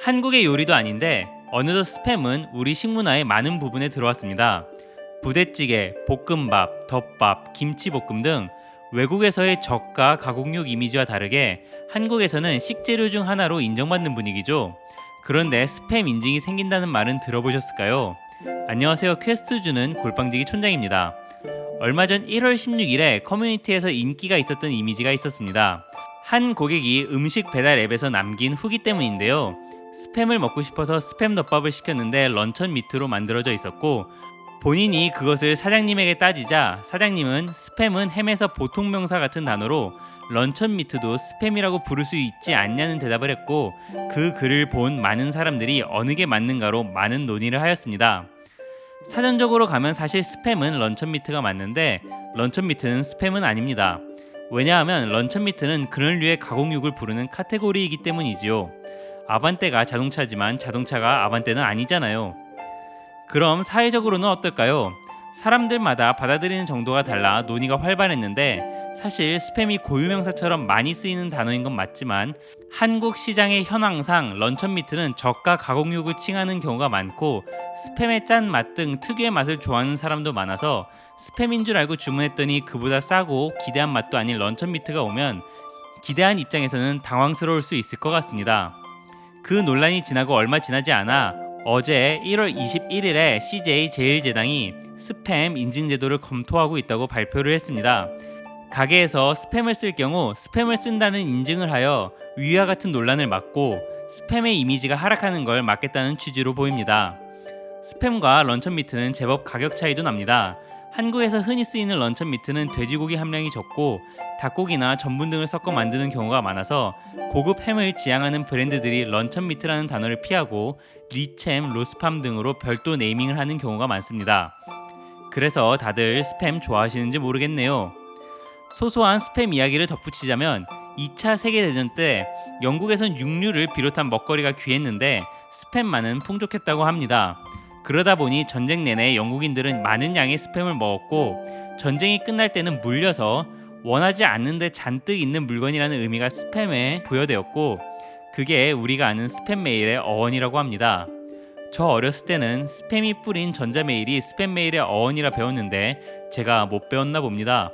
한국의 요리도 아닌데 어느덧 스팸은 우리 식문화의 많은 부분에 들어왔습니다. 부대찌개, 볶음밥, 덮밥, 김치볶음 등 외국에서의 저가 가공육 이미지와 다르게 한국에서는 식재료 중 하나로 인정받는 분위기죠. 그런데 스팸 인증이 생긴다는 말은 들어보셨을까요? 안녕하세요. 퀘스트주는 골방지기 촌장입니다. 얼마 전 1월 16일에 커뮤니티에서 인기가 있었던 이미지가 있었습니다. 한 고객이 음식 배달 앱에서 남긴 후기 때문인데요. 스팸을 먹고 싶어서 스팸 덮밥을 시켰는데 런천 미트로 만들어져 있었고 본인이 그것을 사장님에게 따지자 사장님은 스팸은 햄에서 보통 명사 같은 단어로 런천 미트도 스팸이라고 부를 수 있지 않냐는 대답을 했고 그 글을 본 많은 사람들이 어느 게 맞는가로 많은 논의를 하였습니다. 사전적으로 가면 사실 스팸은 런천 미트가 맞는데 런천 미트는 스팸은 아닙니다. 왜냐하면 런천 미트는 그런 류의 가공육을 부르는 카테고리이기 때문이지요. 아반떼가 자동차지만 자동차가 아반떼는 아니잖아요. 그럼 사회적으로는 어떨까요? 사람들마다 받아들이는 정도가 달라 논의가 활발했는데 사실 스팸이 고유명사처럼 많이 쓰이는 단어인 건 맞지만 한국 시장의 현황상 런천 미트는 저가 가공육을 칭하는 경우가 많고 스팸의 짠 맛 등 특유의 맛을 좋아하는 사람도 많아서 스팸인 줄 알고 주문했더니 그보다 싸고 기대한 맛도 아닌 런천 미트가 오면 기대한 입장에서는 당황스러울 수 있을 것 같습니다. 그 논란이 지나고 얼마 지나지 않아 어제 1월 21일에 CJ 제일제당이 스팸 인증 제도를 검토하고 있다고 발표를 했습니다. 가게에서 스팸을 쓸 경우 스팸을 쓴다는 인증을 하여 위와 같은 논란을 막고 스팸의 이미지가 하락하는 걸 막겠다는 취지로 보입니다. 스팸과 런천 미트는 제법 가격 차이도 납니다. 한국에서 흔히 쓰이는 런천 미트는 돼지고기 함량이 적고 닭고기나 전분 등을 섞어 만드는 경우가 많아서 고급 햄을 지향하는 브랜드들이 런천 미트라는 단어를 피하고 리챔, 로스팜 등으로 별도 네이밍을 하는 경우가 많습니다. 그래서 다들 스팸 좋아하시는지 모르겠네요. 소소한 스팸 이야기를 덧붙이자면 2차 세계대전 때 영국에선 육류를 비롯한 먹거리가 귀했는데 스팸만은 풍족했다고 합니다. 그러다 보니 전쟁 내내 영국인들은 많은 양의 스팸을 먹었고 전쟁이 끝날 때는 물려서 원하지 않는데 잔뜩 있는 물건이라는 의미가 스팸에 부여되었고 그게 우리가 아는 스팸 메일의 어원이라고 합니다. 저 어렸을 때는 스팸이 뿌린 전자메일이 스팸 메일의 어원이라 배웠는데 제가 못 배웠나 봅니다.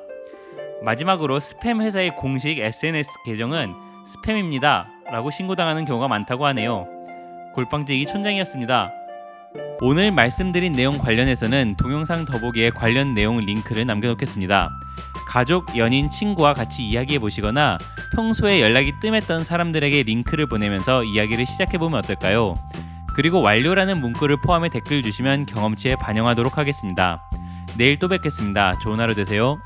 마지막으로 스팸 회사의 공식 SNS 계정은 스팸입니다 라고 신고당하는 경우가 많다고 하네요. 골방지기 촌장이었습니다. 오늘 말씀드린 내용 관련해서는 동영상 더보기에 관련 내용 링크를 남겨놓겠습니다. 가족, 연인, 친구와 같이 이야기해보시거나 평소에 연락이 뜸했던 사람들에게 링크를 보내면서 이야기를 시작해보면 어떨까요? 그리고 완료라는 문구를 포함해 댓글 주시면 경험치에 반영하도록 하겠습니다. 내일 또 뵙겠습니다. 좋은 하루 되세요.